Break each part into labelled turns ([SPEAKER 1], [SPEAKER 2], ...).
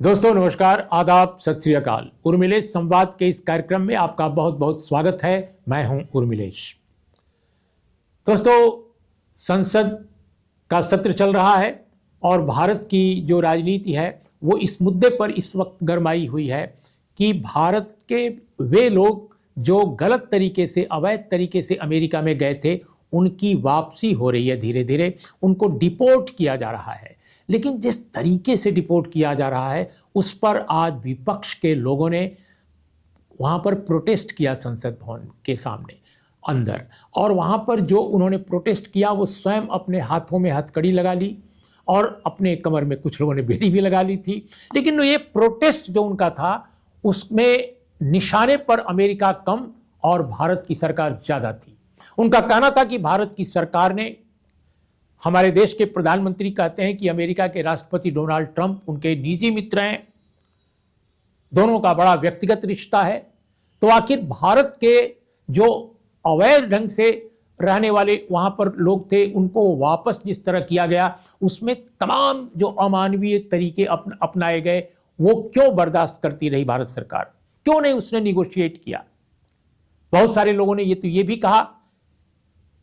[SPEAKER 1] दोस्तों नमस्कार, आदाब, सत श्री अकाल। उर्मिलेश संवाद के इस कार्यक्रम में आपका बहुत बहुत स्वागत है। मैं हूं उर्मिलेश। दोस्तों, संसद का सत्र चल रहा है और भारत की जो राजनीति है वो इस मुद्दे पर इस वक्त गरमाई हुई है कि भारत के वे लोग जो गलत तरीके से, अवैध तरीके से अमेरिका में गए थे, उनकी वापसी हो रही है। धीरे धीरे उनको डिपोर्ट किया जा रहा है। लेकिन जिस तरीके से डिपोर्ट किया जा रहा है उस पर आज विपक्ष के लोगों ने वहां पर प्रोटेस्ट किया संसद भवन के सामने अंदर। और वहां पर जो उन्होंने प्रोटेस्ट किया वो स्वयं अपने हाथों में हथकड़ी लगा ली और अपने कमर में कुछ लोगों ने बेड़ी भी लगा ली थी। लेकिन ये प्रोटेस्ट जो उनका था उसमें निशाने पर अमेरिका कम और भारत की सरकार ज्यादा थी। उनका कहना था कि भारत की सरकार ने, हमारे देश के प्रधानमंत्री कहते हैं कि अमेरिका के राष्ट्रपति डोनाल्ड ट्रंप उनके निजी मित्र हैं, दोनों का बड़ा व्यक्तिगत रिश्ता है। तो आखिर भारत के जो अवैध ढंग से रहने वाले वहां पर लोग थे उनको वापस जिस तरह किया गया, उसमें तमाम जो अमानवीय तरीके अपनाए गए वो क्यों बर्दाश्त करती रही भारत सरकार? क्यों नहीं उसने निगोशिएट किया? बहुत सारे लोगों ने ये भी कहा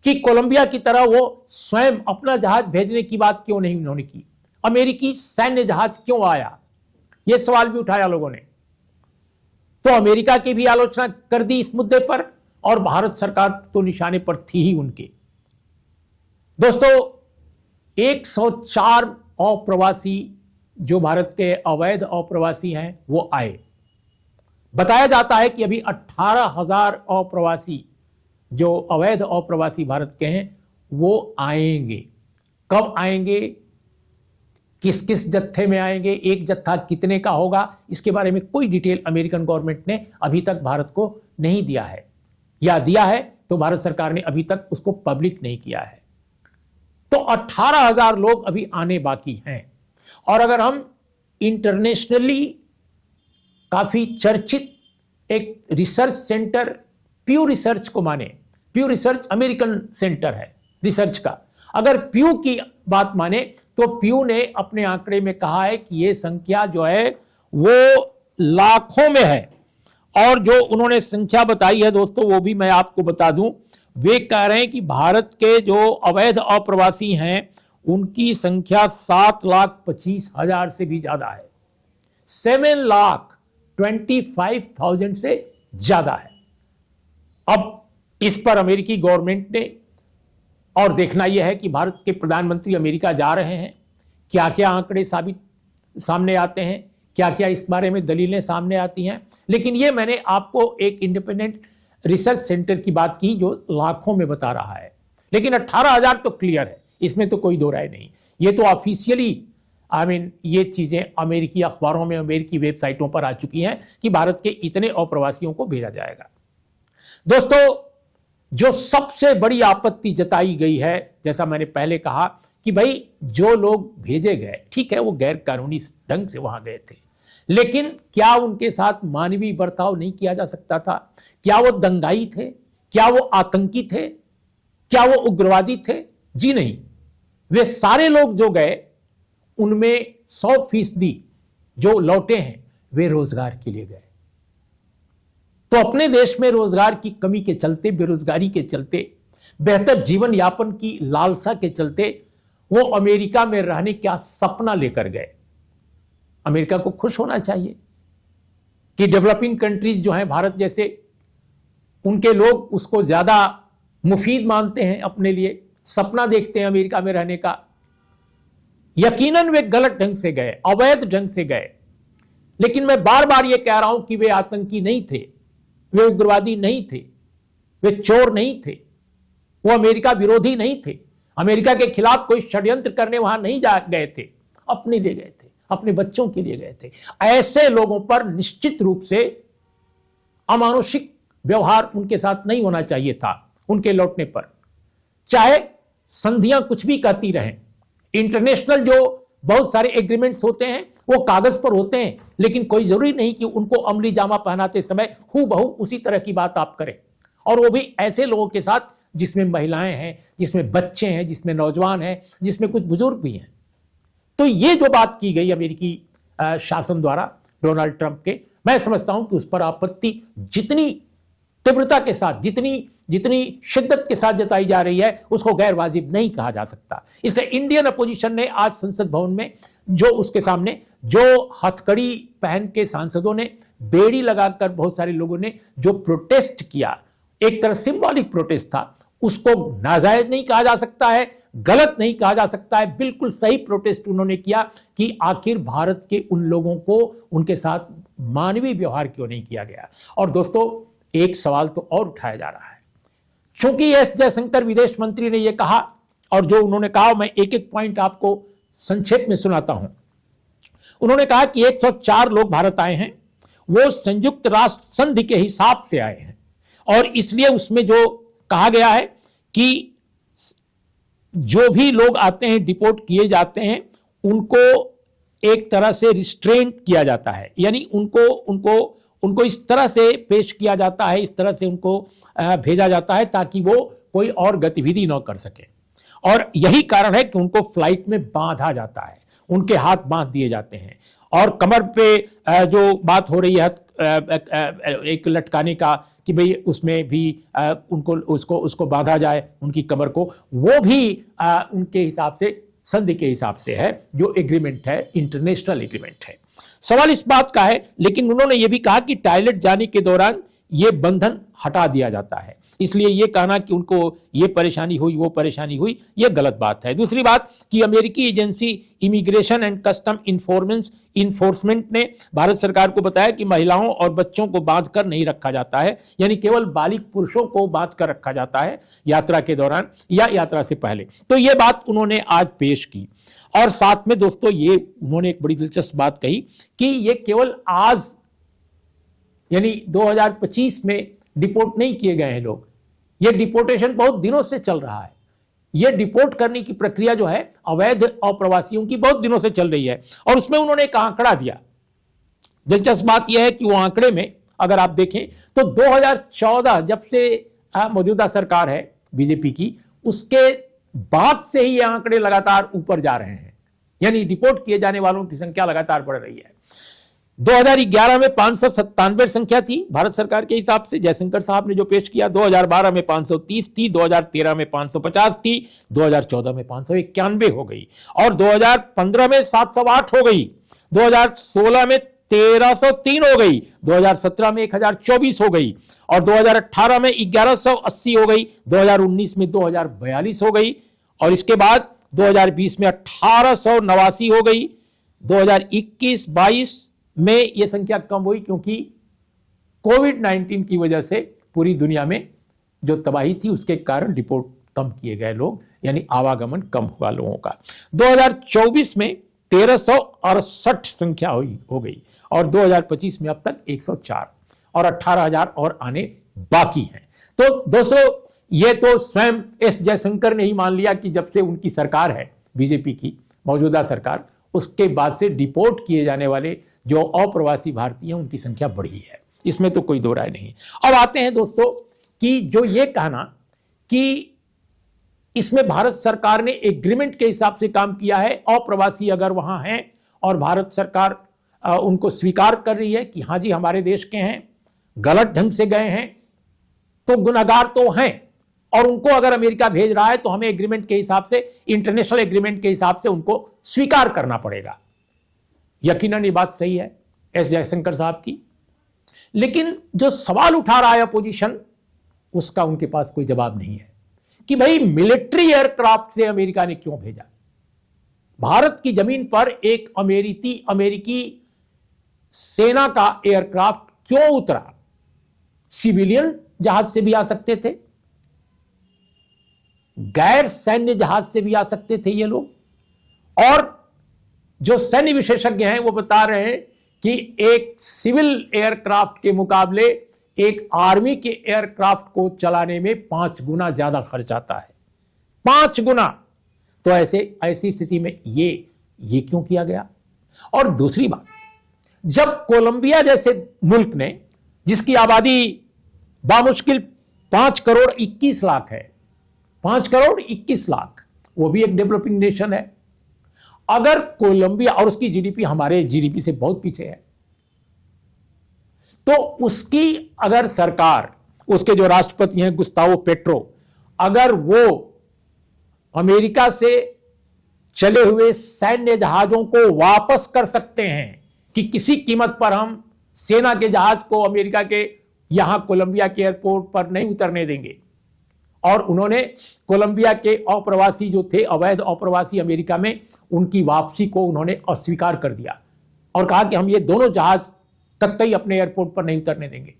[SPEAKER 1] कि कोलंबिया की तरह वो स्वयं अपना जहाज भेजने की बात क्यों नहीं उन्होंने की? अमेरिकी सैन्य जहाज क्यों आया? ये सवाल भी उठाया लोगों ने। तो अमेरिका की भी आलोचना कर दी इस मुद्दे पर और भारत सरकार तो निशाने पर थी ही उनके। दोस्तों, 104 अप्रवासी जो भारत के अवैध अप्रवासी हैं वो आए। बताया जाता है कि अभी 18,000 अप्रवासी जो अवैध अप्रवासी भारत के हैं वो आएंगे। कब आएंगे, किस किस जत्थे में आएंगे, एक जत्था कितने का होगा, इसके बारे में कोई डिटेल अमेरिकन गवर्नमेंट ने अभी तक भारत को नहीं दिया है, या दिया है तो भारत सरकार ने अभी तक उसको पब्लिक नहीं किया है। तो 18,000 लोग अभी आने बाकी हैं। और अगर हम इंटरनेशनली काफी चर्चित एक रिसर्च सेंटर प्यू रिसर्च को माने, प्यू रिसर्च अमेरिकन सेंटर है रिसर्च का, अगर प्यू की बात माने तो प्यू ने अपने आंकड़े में कहा है कि ये संख्या जो है वो लाखों में है। और जो उन्होंने संख्या बताई है दोस्तों वो भी मैं आपको बता दूं। वे कह रहे हैं कि भारत के जो अवैध अप्रवासी हैं उनकी संख्या 7,25,000 से भी ज्यादा है। 7,25,000 से ज्यादा है। अब इस पर अमेरिकी गवर्नमेंट ने, और देखना यह है कि भारत के प्रधानमंत्री अमेरिका जा रहे हैं, क्या क्या आंकड़े सामने आते हैं, क्या क्या इस बारे में दलीलें सामने आती हैं। लेकिन ये मैंने आपको एक इंडिपेंडेंट रिसर्च सेंटर की बात की जो लाखों में बता रहा है। लेकिन 18,000 तो क्लियर है, इसमें तो कोई दो राय नहीं। ये तो ऑफिशियली ये चीजें अमेरिकी अखबारों में, अमेरिकी वेबसाइटों पर आ चुकी हैं कि भारत के इतने अप्रवासियों को भेजा जाएगा। दोस्तों, जो सबसे बड़ी आपत्ति जताई गई है, जैसा मैंने पहले कहा कि भाई जो लोग भेजे गए, ठीक है वो गैर कानूनी ढंग से वहां गए थे, लेकिन क्या उनके साथ मानवीय बर्ताव नहीं किया जा सकता था? क्या वो दंगाई थे? क्या वो आतंकी थे? क्या वो उग्रवादी थे? जी नहीं। वे सारे लोग जो गए उनमें 100% जो लौटे हैं वे रोजगार के लिए गए। तो अपने देश में रोजगार की कमी के चलते, बेरोजगारी के चलते, बेहतर जीवन यापन की लालसा के चलते वो अमेरिका में रहने का सपना लेकर गए। अमेरिका को खुश होना चाहिए कि डेवलपिंग कंट्रीज जो हैं भारत जैसे, उनके लोग उसको ज्यादा मुफीद मानते हैं, अपने लिए सपना देखते हैं अमेरिका में रहने का। यकीनन वे गलत ढंग से गए, अवैध ढंग से गए। लेकिन मैं बार बार यह कह रहा हूं कि वे आतंकी नहीं थे, वे उग्रवादी नहीं थे, वे चोर नहीं थे, वो अमेरिका विरोधी नहीं थे, अमेरिका के खिलाफ कोई षड्यंत्र करने वहां नहीं जा गए थे, अपने लिए गए थे, अपने बच्चों के लिए गए थे। ऐसे लोगों पर निश्चित रूप से अमानुषिक व्यवहार उनके साथ नहीं होना चाहिए था उनके लौटने पर। चाहे संधियां कुछ भी कहती रहें, इंटरनेशनल जो बहुत सारे एग्रीमेंट्स होते हैं वो कागज पर होते हैं, लेकिन कोई जरूरी नहीं कि उनको अमली जामा पहनाते समय हूबहू उसी तरह की बात आप करें, और वो भी ऐसे लोगों के साथ जिसमें महिलाएं हैं, जिसमें बच्चे हैं, जिसमें नौजवान हैं, जिसमें कुछ बुजुर्ग भी हैं। तो ये जो बात की गई अमेरिकी शासन द्वारा डोनाल्ड ट्रंप के, मैं समझता हूं कि उस पर आपत्ति जितनी तीव्रता के साथ, जितनी शिद्दत के साथ जताई जा रही है, उसको गैर वाजिब नहीं कहा जा सकता। इसलिए इंडियन अपोजिशन ने आज संसद भवन में जो उसके सामने जो हथकड़ी पहन के सांसदों ने, बेड़ी लगाकर बहुत सारे लोगों ने जो प्रोटेस्ट किया, एक तरह सिंबॉलिक प्रोटेस्ट था, उसको नाजायज नहीं कहा जा सकता है, गलत नहीं कहा जा सकता है। बिल्कुल सही प्रोटेस्ट उन्होंने किया कि आखिर भारत के उन लोगों को उनके साथ मानवीय व्यवहार क्यों नहीं किया गया। और दोस्तों, एक सवाल तो और उठाया जा रहा है, क्योंकि एस जयशंकर विदेश मंत्री ने यह कहा, और जो उन्होंने कहा मैं एक एक पॉइंट आपको संक्षेप में सुनाता हूं। उन्होंने कहा कि 104 लोग भारत आए हैं, वो संयुक्त राष्ट्र संधि के हिसाब से आए हैं, और इसलिए उसमें जो कहा गया है कि जो भी लोग आते हैं, डिपोर्ट किए जाते हैं, उनको एक तरह से रिस्ट्रेंट किया जाता है, यानी उनको इस तरह से पेश किया जाता है, इस तरह से उनको भेजा जाता है ताकि वो कोई और गतिविधि न कर सके। और यही कारण है कि उनको फ्लाइट में बांधा जाता है, उनके हाथ बांध दिए जाते हैं, और कमर पे जो बात हो रही है एक लटकाने का कि भाई उसमें भी उनको उसको बांधा जाए, उनकी कमर को, वो भी उनके हिसाब से, संधि के हिसाब से है, जो एग्रीमेंट है, इंटरनेशनल एग्रीमेंट है। सवाल इस बात का है, लेकिन उन्होंने यह भी कहा कि टॉयलेट जाने के दौरान यह बंधन हटा दिया जाता है, इसलिए यह कहना कि उनको यह परेशानी हुई, वो परेशानी हुई, यह गलत बात है। दूसरी बात कि अमेरिकी agency immigration and custom enforcement ने भारत सरकार को बताया कि महिलाओं और बच्चों को बांध कर नहीं रखा जाता है, यानी केवल बालिग पुरुषों को बांध कर रखा जाता है यात्रा के दौरान या यात्रा से पहले। तो यह बात उन्होंने आज पेश की। और साथ में दोस्तों, ये उन्होंने एक बड़ी दिलचस्प बात कही कि यह केवल आज यानी 2025 में डिपोर्ट नहीं किए गए हैं लोग, यह डिपोर्टेशन बहुत दिनों से चल रहा है। यह डिपोर्ट करने की प्रक्रिया जो है अवैध अप्रवासियों की बहुत दिनों से चल रही है। और उसमें उन्होंने एक आंकड़ा दिया। दिलचस्प बात यह है कि वो आंकड़े में अगर आप देखें तो 2014 जब से मौजूदा सरकार है बीजेपी की, उसके बाद से ही ये आंकड़े लगातार ऊपर जा रहे हैं, यानी डिपोर्ट किए जाने वालों की संख्या लगातार बढ़ रही है। 2011 में 597 संख्या थी भारत सरकार के हिसाब से, जयशंकर साहब ने जो पेश किया। 2012 में 530 थी, 2013 में 550 थी, 2014 में 591 हो गई, और 2015 में 708 हो गई, 2016 में 1303 हो गई, 2017 में 1024 हो गई, और 2018 में 1180 हो गई, 2019 में 2042 हो गई, और इसके बाद 2020 में 1889 हो गई, 2021-22 में यह संख्या कम हुई क्योंकि कोविड-19 की वजह से पूरी दुनिया में जो तबाही थी उसके कारण डिपोर्ट कम किए गए लोग, यानी आवागमन कम हुआ लोगों का। 2024 में 1368 संख्या हो गई, और 2025 में अब तक 104, और 18,000 और आने बाकी हैं। तो दोस्तों, यह तो स्वयं एस जयशंकर ने ही मान लिया कि जब से उनकी सरकार है, बीजेपी की मौजूदा सरकार, उसके बाद से डिपोर्ट किए जाने वाले जो अप्रवासी भारतीय हैं उनकी संख्या बढ़ी है, इसमें तो कोई दो राय नहीं। अब आते हैं दोस्तों कि जो ये कहना कि इसमें भारत सरकार ने एग्रीमेंट के हिसाब से काम किया है, अप्रवासी अगर वहां हैं और भारत सरकार उनको स्वीकार कर रही है कि हां जी हमारे देश के हैं, गलत ढंग से गए हैं, तो गुनहगार तो हैं, और उनको अगर अमेरिका भेज रहा है तो हमें एग्रीमेंट के हिसाब से, इंटरनेशनल एग्रीमेंट के हिसाब से उनको स्वीकार करना पड़ेगा। यकीनन ये बात सही है एस जयशंकर साहब की, लेकिन जो सवाल उठा रहा है अपोजिशन, उसका उनके पास कोई जवाब नहीं है कि भाई मिलिट्री एयरक्राफ्ट से अमेरिका ने क्यों भेजा। भारत की जमीन पर एक अमेरिकी सेना का एयरक्राफ्ट क्यों उतरा? सिविलियन जहाज से भी आ सकते थे, गैर सैन्य जहाज से भी आ सकते थे ये लोग, और जो सैन्य विशेषज्ञ हैं वो बता रहे हैं कि एक सिविल एयरक्राफ्ट के मुकाबले एक आर्मी के एयरक्राफ्ट को चलाने में 5 गुना ज्यादा खर्च आता है, 5 गुना। तो ऐसी स्थिति में ये क्यों किया गया? और दूसरी बात, जब कोलंबिया जैसे मुल्क ने, जिसकी आबादी बामुश्किल 5 करोड़ 21 लाख है, 5 करोड़ 21 लाख, वो भी एक डेवलपिंग नेशन है, अगर कोलंबिया, और उसकी जीडीपी हमारे जीडीपी से बहुत पीछे है, तो उसकी अगर सरकार, उसके जो राष्ट्रपति हैं गुस्तावो पेट्रो, अगर वो अमेरिका से चले हुए सैन्य जहाजों को वापस कर सकते हैं कि किसी कीमत पर हम सेना के जहाज को अमेरिका के यहां कोलंबिया के एयरपोर्ट पर नहीं उतरने देंगे, और उन्होंने कोलंबिया के अप्रवासी जो थे, अवैध अप्रवासी अमेरिका में, उनकी वापसी को उन्होंने अस्वीकार कर दिया और कहा कि हम ये दोनों जहाज कतई अपने एयरपोर्ट पर नहीं उतरने देंगे।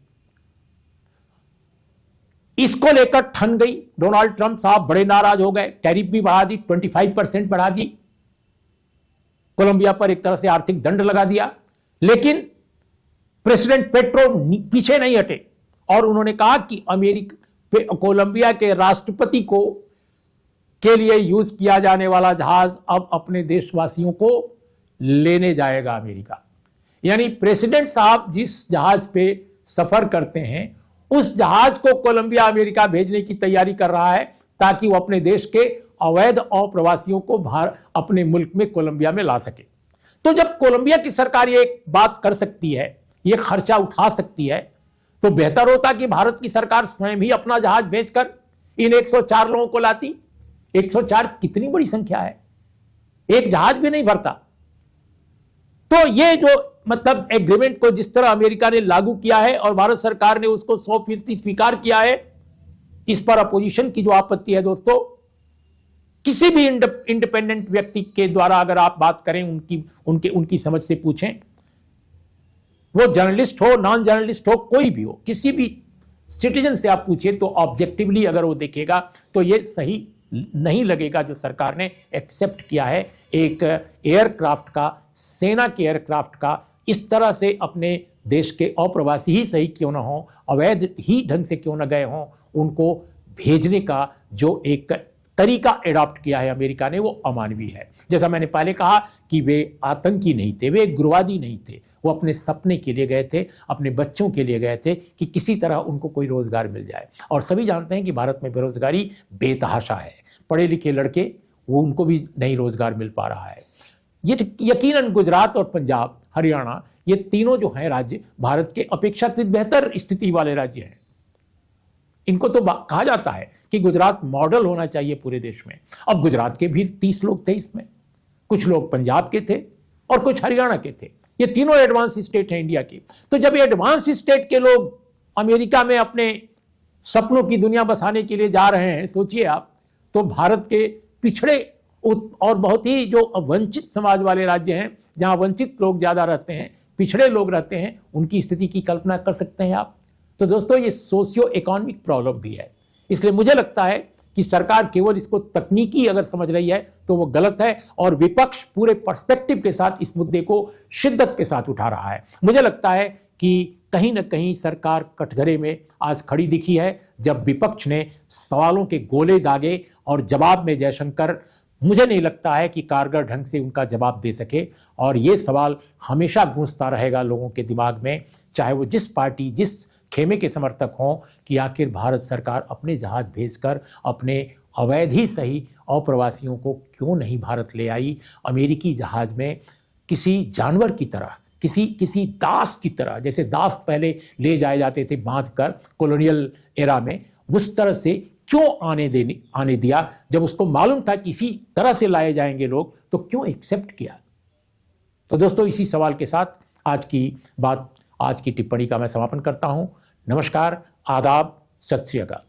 [SPEAKER 1] इसको लेकर ठन गई, डोनाल्ड ट्रंप साहब बड़े नाराज हो गए, टैरिफ भी बढ़ा दी, 25% बढ़ा दी, कोलंबिया पर एक तरह से आर्थिक दंड लगा दिया। लेकिन प्रेसिडेंट पेट्रो पीछे नहीं हटे और उन्होंने कहा कि कोलंबिया के राष्ट्रपति को के लिए यूज किया जाने वाला जहाज अब अपने देशवासियों को लेने जाएगा अमेरिका। यानी प्रेसिडेंट साहब जिस जहाज पे सफर करते हैं उस जहाज को कोलंबिया अमेरिका भेजने की तैयारी कर रहा है ताकि वो अपने देश के अवैध अप्रवासियों को अपने मुल्क में कोलंबिया में ला सके। तो जब कोलंबिया की सरकार ये बात कर सकती है, ये खर्चा उठा सकती है, तो बेहतर होता कि भारत की सरकार स्वयं ही अपना जहाज भेजकर इन 104 लोगों को लाती। 104 कितनी बड़ी संख्या है, एक जहाज भी नहीं भरता। तो ये जो मतलब एग्रीमेंट को जिस तरह अमेरिका ने लागू किया है और भारत सरकार ने उसको 100% स्वीकार किया है, इस पर अपोजिशन की जो आपत्ति है दोस्तों, किसी भी इंडिपेंडेंट व्यक्ति के द्वारा अगर आप बात करें, उनकी समझ से पूछें, वो जर्नलिस्ट हो, नॉन जर्नलिस्ट हो, कोई भी हो, किसी भी सिटीजन से आप पूछिए तो ऑब्जेक्टिवली अगर वो देखेगा तो ये सही नहीं लगेगा जो सरकार ने एक्सेप्ट किया है एक एयरक्राफ्ट का, सेना के एयरक्राफ्ट का, इस तरह से अपने देश के अप्रवासी ही सही क्यों ना हो, अवैध ही ढंग से क्यों ना गए हों, उनको भेजने का जो एक तरीका एडॉप्ट किया है अमेरिका ने, वो अमानवीय है। जैसा मैंने पहले कहा कि वे आतंकी नहीं थे, वे उग्रवादी नहीं थे, वो अपने सपने के लिए गए थे, अपने बच्चों के लिए गए थे कि किसी तरह उनको कोई रोजगार मिल जाए। और सभी जानते हैं कि भारत में बेरोजगारी बेतहाशा है, पढ़े लिखे लड़के वो उनको भी नहीं रोजगार मिल पा रहा है। ये यकीनन गुजरात और पंजाब, हरियाणा, ये तीनों जो हैं राज्य भारत के अपेक्षाकृत बेहतर स्थिति वाले राज्य हैं। इनको तो कहा जाता है कि गुजरात मॉडल होना चाहिए पूरे देश में। अब गुजरात के भी 30 लोग थे इसमें, कुछ लोग पंजाब के थे और कुछ हरियाणा के थे। ये तीनों एडवांस स्टेट हैं इंडिया की। तो जब ये एडवांस स्टेट के लोग अमेरिका में अपने सपनों की दुनिया बसाने के लिए जा रहे हैं, सोचिए आप, तो भारत के पिछड़े और बहुत ही जो वंचित समाज वाले राज्य हैं, जहां वंचित लोग ज्यादा रहते हैं, पिछड़े लोग रहते हैं, उनकी स्थिति की कल्पना कर सकते हैं आप। तो दोस्तों ये सोशियो इकोनॉमिक प्रॉब्लम भी है। इसलिए मुझे लगता है कि सरकार केवल इसको तकनीकी अगर समझ रही है तो वो गलत है, और विपक्ष पूरे पर्सपेक्टिव के साथ इस मुद्दे को शिद्दत के साथ उठा रहा है। मुझे लगता है कि कहीं ना कहीं सरकार कटघरे में आज खड़ी दिखी है, जब विपक्ष ने सवालों के गोले दागे और जवाब में जयशंकर मुझे नहीं लगता है कि कारगर ढंग से उनका जवाब दे सके। और ये सवाल हमेशा गूंजता रहेगा लोगों के दिमाग में, चाहे वो जिस पार्टी, जिस खेमे के समर्थक हों, कि आखिर भारत सरकार अपने जहाज भेजकर अपने अवैध ही सही अप्रवासियों को क्यों नहीं भारत ले आई। अमेरिकी जहाज में किसी जानवर की तरह, किसी दास की तरह, जैसे दास पहले ले जाए जाते थे बांधकर कॉलोनियल एरा में, उस तरह से क्यों आने दिया। जब उसको मालूम था कि इसी तरह से लाए जाएंगे लोग, तो क्यों एक्सेप्ट किया। तो दोस्तों इसी सवाल के साथ आज की टिप्पणी का मैं समापन करता हूं। नमस्कार, आदाब, सत श्री अकाल।